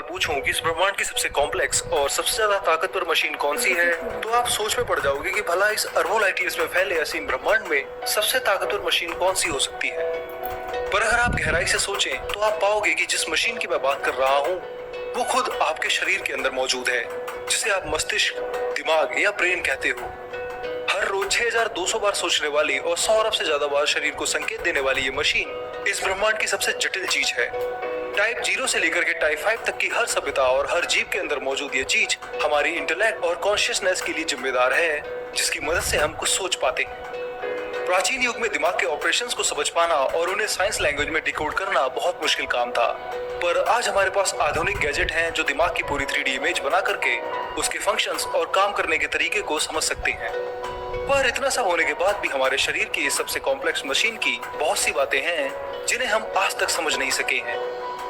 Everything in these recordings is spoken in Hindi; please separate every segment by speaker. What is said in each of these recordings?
Speaker 1: पूछूं कि इस ब्रह्मांड की सबसे कॉम्प्लेक्स और सबसे ज्यादा ताकतवर मशीन कौन सी है, तो आप सोच में पड़ जाओगे कि भला इस अरबों लाइट ईयर्स में फैले असीम ब्रह्मांड में सबसे ताकतवर मशीन कौन सी हो सकती है। पर अगर आप गहराई से सोचें तो आप पाओगे कि जिस मशीन की मैं बात कर रहा हूँ वो खुद आपके शरीर के अंदर मौजूद है, जिसे आप मस्तिष्क, दिमाग या ब्रेन कहते हो। हर रोज 6200 बार सोचने वाली और 100 अरब से ज्यादा बार शरीर को संकेत देने वाली ये मशीन इस ब्रह्मांड की सबसे जटिल चीज है। टाइप 0 से लेकर के टाइप 5 तक की हर सभ्यता और हर जीव के अंदर मौजूद ये चीज हमारी इंटेलेक्ट और कॉन्शियसनेस के लिए जिम्मेदार है, जिसकी मदद से हम कुछ सोच पाते हैं। प्राचीन युग में दिमाग के ऑपरेशंस को समझ पाना और उन्हें साइंस लैंग्वेज में डिकोड करना बहुत मुश्किल काम था, पर आज हमारे पास आधुनिक गैजेट हैं जो दिमाग की पूरी 3D इमेज बना करके उसके फंक्शंस और काम करने के तरीके को समझ सकते हैं। पर इतना सब होने के बाद भी हमारे शरीर की इस सबसे कॉम्प्लेक्स मशीन की बहुत सी बातें हैं जिन्हें हम आज तक समझ नहीं सके हैं।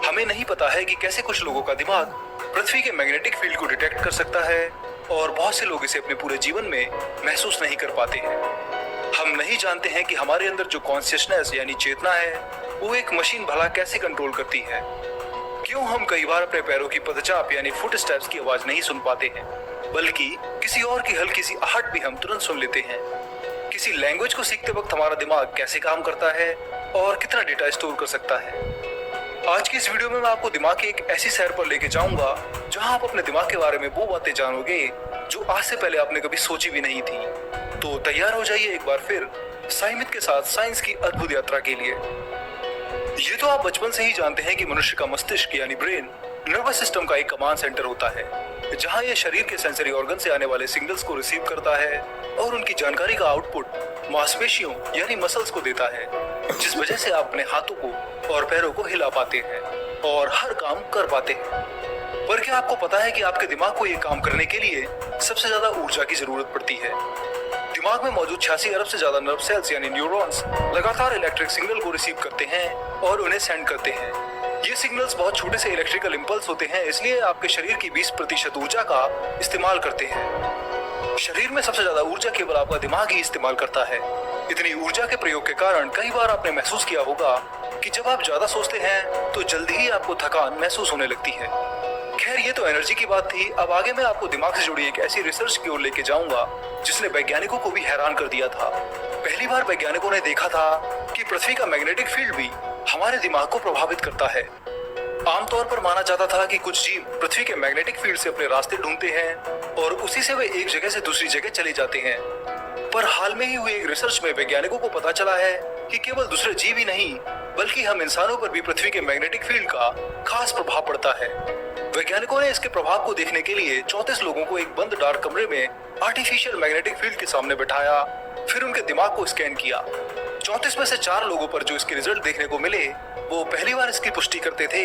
Speaker 1: हमें नहीं पता है कि कैसे कुछ लोगों का दिमाग पृथ्वी के मैग्नेटिक फील्ड को डिटेक्ट कर सकता है और बहुत से लोग इसे अपने पूरे जीवन में महसूस नहीं कर पाते हैं। हम नहीं जानते हैं कि हमारे अंदर जो कॉन्शियसनेस यानी चेतना है वो एक मशीन भला कैसे कंट्रोल करती है। क्यों हम कई बार अपने पैरों की पदचाप यानी फुट स्टेप्स की आवाज नहीं सुन पाते हैं, बल्कि किसी और की हल्की सी आहट भी हम तुरंत सुन लेते हैं। किसी लैंग्वेज को सीखते वक्त हमारा दिमाग कैसे काम करता है और कितना डेटा स्टोर कर सकता है। आज की इस वीडियो में मैं आपको दिमाग की एक ऐसी सैर पर लेके जाऊंगा जहां आप अपने दिमाग के बारे में वो बातें जानोगे जो आज से पहले आपने कभी सोची भी नहीं थी। तो तैयार हो जाइए एक बार फिर साइमित के साथ साइंस की अद्भुत यात्रा के लिए। ये तो आप बचपन से ही जानते हैं कि मनुष्य का मस्तिष्क यानी ब्रेन नर्वस सिस्टम का एक कमांड सेंटर होता है, जहां ये शरीर के सेंसरी ऑर्गन से आने वाले सिग्नल्स को रिसीव करता है और उनकी जानकारी का आउटपुट मांसपेशियों यानी मसल्स को देता है, जिस वजह से आप अपने हाथों को और पैरों को हिला पाते हैं और हर काम कर पाते हैं। पर क्या आपको पता है कि आपके दिमाग को ये काम करने के लिए सबसे ज्यादा ऊर्जा की जरूरत पड़ती है। दिमाग में मौजूद 86 अरब से ज्यादा नर्व सेल्स यानी न्यूरॉन्स लगातार इलेक्ट्रिक सिग्नल को रिसीव करते हैं और उन्हें सेंड करते हैं। ये सिग्नल्स बहुत छोटे से इलेक्ट्रिकल इंपल्स होते हैं, इसलिए आपके शरीर की 20% ऊर्जा का इस्तेमाल करते हैं। शरीर में सबसे ज्यादा ऊर्जा केवल आपका दिमाग ही इस्तेमाल करता है। इतनी ऊर्जा के प्रयोग के कारण कई बार आपने महसूस किया होगा कि जब आप ज्यादा सोचते हैं तो जल्दी ही आपको थकान महसूस होने लगती है। खैर, ये तो एनर्जी की बात थी। अब आगे मैं आपको दिमाग से जुड़ी एक ऐसी रिसर्च की ओर लेके जाऊंगा जिसने वैज्ञानिकों को भी हैरान कर दिया था। पहली बार वैज्ञानिकों ने देखा था कि पृथ्वी का मैग्नेटिक फील्ड भी हमारे दिमाग को प्रभावित करता है। आमतौर पर माना जाता था कि कुछ जीव पृथ्वी के मैग्नेटिक फील्ड से अपने रास्ते ढूंढते हैं और उसी से वे एक जगह से दूसरी जगह चले जाते हैं। पर हाल में ही हुई एक रिसर्च में वैज्ञानिकों को पता चला है कि केवल दूसरे जीव ही नहीं बल्कि हम इंसानों पर भी पृथ्वी के मैग्नेटिक फील्ड का खास प्रभाव पड़ता है। वैज्ञानिकों ने इसके प्रभाव को देखने के लिए 34 लोगों को एक बंद डार्क कमरे में आर्टिफिशियल मैग्नेटिक फील्ड के सामने बैठाया, फिर उनके दिमाग को स्कैन किया। 34 में से 4 लोगों पर जो इसके रिजल्ट देखने को मिले वो पहली बार इसकी पुष्टि करते थे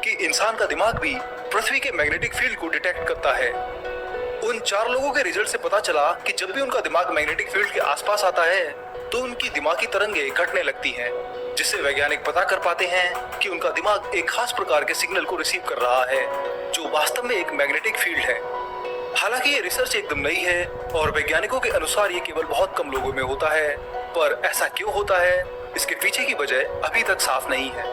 Speaker 1: कि इंसान का दिमाग भी पृथ्वी के मैग्नेटिक फील्ड को डिटेक्ट करता है। उन 4 लोगों के रिजल्ट से पता चला कि जब भी उनका दिमाग मैग्नेटिक फील्ड के आसपास आता है तो उनकी दिमागी तरंगें घटने लगती हैं, जिससे वैज्ञानिक पता कर पाते हैं कि उनका दिमाग एक खास प्रकार के सिग्नल को रिसीव कर रहा है जो वास्तव में एक मैग्नेटिक फील्ड है। हालांकि ये रिसर्च एकदम नई है और वैज्ञानिकों के अनुसार ये केवल बहुत कम लोगों में होता है, पर ऐसा क्यों होता है इसके पीछे की वजह अभी तक साफ नहीं है।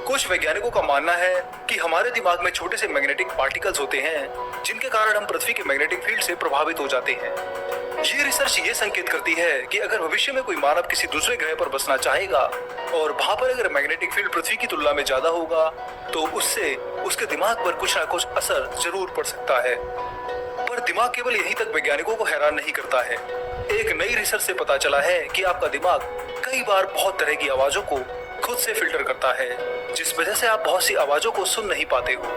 Speaker 1: कुछ वैज्ञानिकों का मानना है कि हमारे दिमाग में छोटे से मैग्नेटिक पार्टिकल्स होते हैं जिनके कारण हम पृथ्वी के मैग्नेटिक फील्ड से प्रभावित हो जाते हैं। ये रिसर्च ये संकेत करती है कि अगर भविष्य में कोई मानव किसी दूसरे ग्रह पर बसना चाहेगा और वहां पर अगर मैग्नेटिक फील्ड पृथ्वी की तुलना में ज्यादा होगा तो उससे उसके दिमाग पर कुछ ना कुछ असर जरूर पड़ सकता है। पर दिमाग केवल यहीं तक वैज्ञानिकों को हैरान नहीं करता है। एक नई रिसर्च से पता चला है कि आपका दिमाग कई बार बहुत तरह की आवाजों को खुद से फिल्टर करता है, जिस वजह से आप बहुत सी आवाजों को सुन नहीं पाते हो।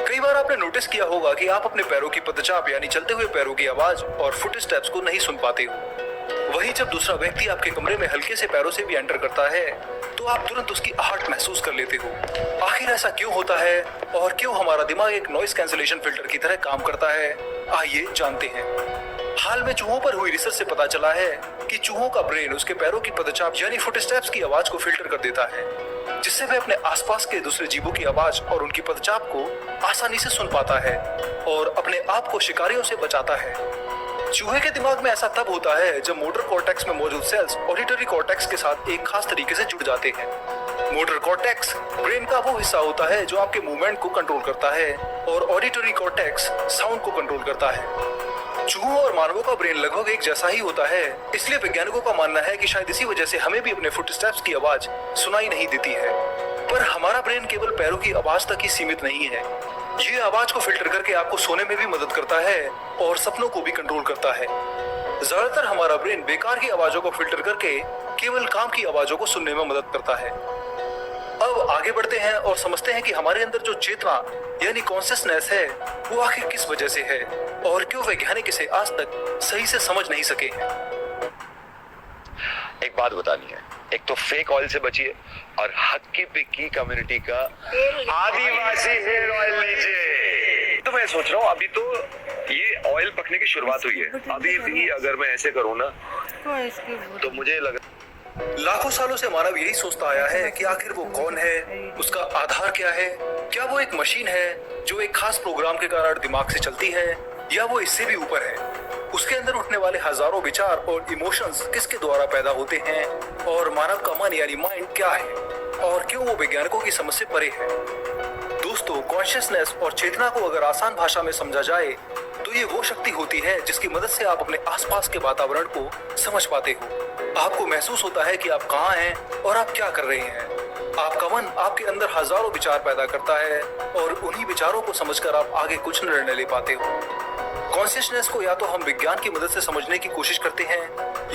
Speaker 1: कई बार आपने नोटिस किया होगा कि आप अपने पैरों की पदचाप यानी चलते हुए पैरों की आवाज और फुट स्टेप्स को नहीं सुन पाते हो। वहीं जब दूसरा व्यक्ति आपके कमरे में हल्के से पैरों से भी एंटर करता है तो आप तुरंत उसकी आहट महसूस कर लेते हो। आखिर ऐसा क्यों होता है और क्यों हमारा दिमाग एक नॉइज कैंसिलेशन फिल्टर की तरह काम करता है, आइए जानते हैं। हाल में चूहों पर हुई रिसर्च से पता चला है कि चूहों का ब्रेन उसके पैरों की पदचाप यानी फुट स्टेप्स की आवाज को फिल्टर कर देता है, जिससे वह अपने आसपास के दूसरे जीवों की आवाज और उनकी पदचाप को आसानी से सुन पाता है और अपने आप को शिकारियों से बचाता है। चूहे के दिमाग में ऐसा तब होता है जब मोटर कॉर्टेक्स में मौजूद सेल्स ऑडिटरी कॉर्टेक्स के साथ एक खास तरीके से जुड़ जाते हैं। मोटर कॉर्टेक्स ब्रेन का वो हिस्सा होता है जो आपके मूवमेंट को कंट्रोल करता है और ऑडिटरी कॉर्टेक्स साउंड को कंट्रोल करता है। चूहों और मानवों का ब्रेन लगभग एक जैसा ही होता है, इसलिए वैज्ञानिकों का मानना है कि शायद इसी वजह से हमें भी अपने फुटस्टेप्स की आवाज सुनाई नहीं देती है। पर हमारा ब्रेन केवल पैरों की आवाज तक ही सीमित नहीं है। ये आवाज को फिल्टर करके आपको सोने में भी मदद करता है और सपनों को भी कंट्रोल करता है। ज्यादातर हमारा ब्रेन बेकार की आवाजों को फिल्टर करके केवल काम की आवाजों को सुनने में मदद करता है। अब आगे बढ़ते हैं और समझते हैं कि हमारे अंदर जो चेतना यानी कॉन्शियसनेस है वो आखिर किस वजह से है और क्यों वैज्ञानिक इसे आज तक सही से समझ नहीं सके हैं।
Speaker 2: एक बात बतानी है, एक तो फेक ऑयल से बचिए और हक्की पिक्की कम्युनिटी का आदिवासी हेयर ऑयल लीजिए। तो मैं सोच रहा हूँ अभी तो ये ऑयल पकने की शुरुआत हुई है, अभी भी अगर मैं ऐसे करूँ ना तो मुझे लग
Speaker 1: लाखों सालों से मानव यही सोचता आया है कि आखिर वो कौन है, उसका आधार क्या है, क्या वो एक मशीन है जो एक खास प्रोग्राम के कारण दिमाग से चलती है या वो इससे भी ऊपर है। उसके अंदर उठने वाले हजारों विचार और इमोशंस किसके द्वारा पैदा होते हैं और मानव का मन यानी माइंड क्या है और क्यों वो वैज्ञानिकों की समझ से परे है। दोस्तों, कॉन्शियसनेस और चेतना को अगर आसान भाषा में समझा जाए तो ये वो शक्ति होती है जिसकी मदद से आप अपने आसपास के वातावरण को समझ पाते हो। आपको महसूस होता है कि आप कहाँ हैं और आप क्या कर रहे हैं। आपका मन आपके अंदर हजारों विचार पैदा करता है और उन्हीं विचारों को समझकर आप आगे कुछ निर्णय ले पाते हो। कॉन्शियसनेस को या तो हम विज्ञान की मदद से समझने की कोशिश करते हैं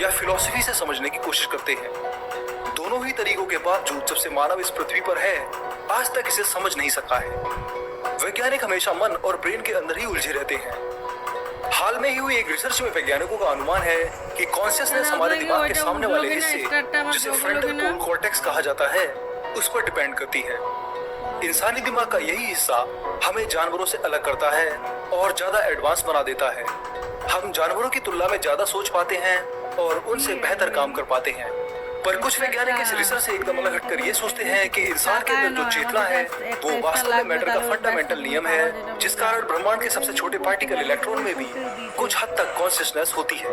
Speaker 1: या फिलॉसफी से समझने की कोशिश करते हैं। दोनों ही तरीकों के बावजूद जब से मानव इस पृथ्वी पर है आज तक इसे समझ नहीं सका है। वैज्ञानिक हमेशा मन और ब्रेन के अंदर ही उलझे रहते हैं। हाल में ही हुई एक रिसर्च में वैज्ञानिकों का अनुमान है कि कॉन्शियसनेस हमारे दिमाग के सामने वाले हिस्से जिसे फ्रंटल कोर कॉर्टेक्स कहा जाता है उस पर डिपेंड करती है। इंसानी दिमाग का यही हिस्सा हमें जानवरों से अलग करता है और ज्यादा एडवांस बना देता है। हम जानवरों की तुलना में ज्यादा सोच पाते हैं और उनसे बेहतर काम कर पाते हैं। पर कुछ वैज्ञानिक इस रिसर्च से एकदम अलग हटकर ये सोचते हैं कि इंसान के अंदर जो चेतना है वो वास्तव में मैटर का फंडामेंटल नियम है जिस कारण ब्रह्मांड के सबसे छोटे पार्टिकल इलेक्ट्रॉन में भी कुछ हद तक कॉन्शियसनेस होती है।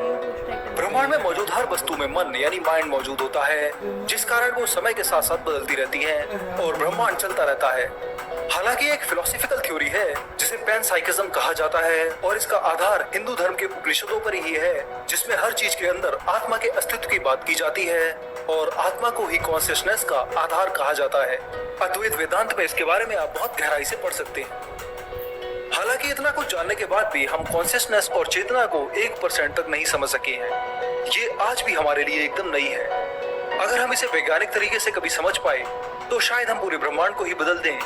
Speaker 1: ब्रह्मांड में मौजूद हर वस्तु में मन यानी माइंड मौजूद होता है जिस कारण वो समय के साथ साथ बदलती रहती है और ब्रह्मांड चलता रहता है। हालांकि एक फिलोसॉफिकल थ्योरी है जिसे पैनसाइकिज्म कहा जाता है और इसका आधार हिंदू धर्म के उपनिषदों पर ही है जिसमें हर चीज के अंदर आत्मा के अस्तित्व की बात की जाती है और आत्मा को ही कॉन्शियसनेस का आधार कहा जाता है। अद्वैत वेदांत में इसके बारे में आप बहुत गहराई से पढ़ सकते हैं। हालांकि इतना कुछ जानने के बाद भी हम कॉन्शियसनेस और चेतना को 1% तक नहीं समझ सके हैं। ये आज भी हमारे लिए एकदम नई है। अगर हम इसे वैज्ञानिक तरीके से कभी समझ पाए तो शायद हम पूरे ब्रह्मांड को ही बदल दें,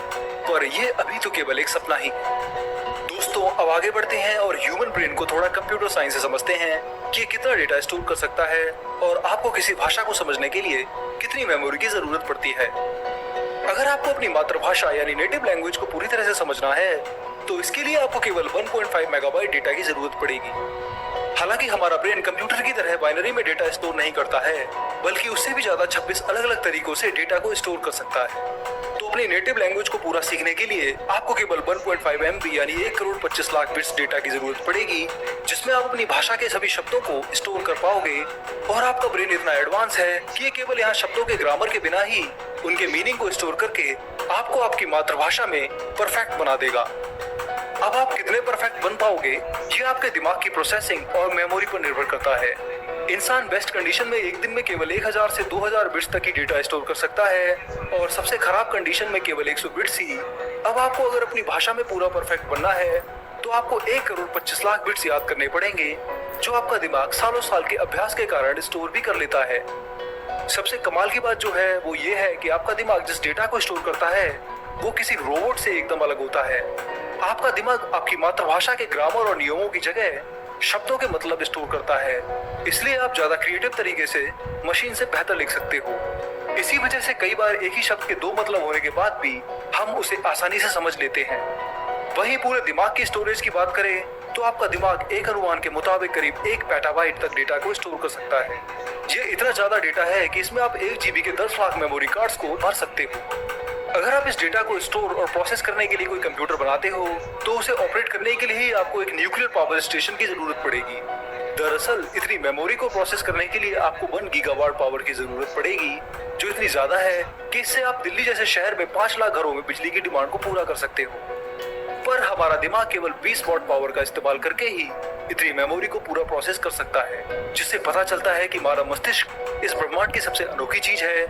Speaker 1: पर यह अभी तो केवल एक सपना ही। दोस्तों, अब आगे बढ़ते हैं और ह्यूमन ब्रेन को थोड़ा कंप्यूटर साइंस से समझते हैं कि ये कितना डेटा स्टोर कर सकता है और आपको किसी भाषा को समझने के लिए कितनी मेमोरी की जरूरत पड़ती है। अगर आपको अपनी मातृभाषा यानी नेटिव लैंग्वेज को पूरी तरह से समझना है तो इसके लिए आपको केवल 1.5 मेगाबाइट डेटा की जरूरत पड़ेगी। हालांकि हमारा ब्रेन कंप्यूटर की तरह बाइनरी में डेटा स्टोर नहीं करता है, बल्कि उससे भी ज्यादा 26 अलग अलग तरीकों से डेटा को स्टोर कर सकता है। तो अपनी नेटिव लैंग्वेज को पूरा सीखने के लिए आपको केवल 1.5 MB यानी 1,25,00,000 बिट्स डेटा की जरूरत पड़ेगी, जिसमें आप अपनी भाषा के सभी शब्दों को स्टोर कर पाओगे। और आपका ब्रेन इतना एडवांस है कि ये केवल यहाँ शब्दों के ग्रामर के बिना ही उनके मीनिंग को स्टोर करके आपको आपकी मातृभाषा में परफेक्ट बना देगा। अब आप कितने परफेक्ट बन पाओगे ये आपके दिमाग की प्रोसेसिंग और मेमोरी पर निर्भर करता है। इंसान बेस्ट कंडीशन में एक दिन में केवल 1000 से 2000 बिट्स तक की डेटा स्टोर कर सकता है और सबसे खराब कंडीशन में केवल 100 बिट्स ही। अब आपको अगर अपनी भाषा में पूरा परफेक्ट बनना है तो आपको 1,25,00,000 बिट्स याद करने पड़ेंगे, जो आपका दिमाग सालों साल के अभ्यास के कारण स्टोर भी कर लेता है। सबसे कमाल की बात जो है वो ये है कि आपका दिमाग जिस डेटा को स्टोर करता है वो किसी रोबोट से एकदम अलग होता है। आपका दिमाग आपकी मातृभाषा के ग्रामर और नियमों की जगह शब्दों के मतलब स्टोर करता है, इसलिए आप ज्यादा क्रिएटिव तरीके से मशीन से बेहतर लिख सकते हो। इसी वजह से कई बार एक ही शब्द के दो मतलब होने के बाद भी हम उसे आसानी से समझ लेते हैं। वहीं पूरे दिमाग की स्टोरेज की बात करें तो आपका दिमाग एक अनुमान के मुताबिक करीब 1 पेटाबाइट तक डेटा को स्टोर कर सकता है। ये इतना ज्यादा डेटा है कि इसमें आप 1 GB के 10 लाख मेमोरी कार्ड्स को भर सकते हो। अगर आप इस डेटा को स्टोर और प्रोसेस करने के लिए कोई कंप्यूटर बनाते हो तो उसे ऑपरेट करने के लिए ही आपको एक न्यूक्लियर पावर स्टेशन की जरूरत पड़ेगी। दरअसल इतनी मेमोरी को प्रोसेस करने के लिए आपको 1 गीगावाट पावर की जरूरत पड़ेगी, जो इतनी ज्यादा है कि इससे आप दिल्ली जैसे शहर में 5 लाख घरों में बिजली की डिमांड को पूरा कर सकते हो। पर हमारा दिमाग केवल 20 वॉट पावर का इस्तेमाल करके ही इतनी मेमोरी को पूरा प्रोसेस कर सकता है, जिससे पता चलता है कि हमारा मस्तिष्क इस ब्रह्मांड की सबसे अनोखी चीज है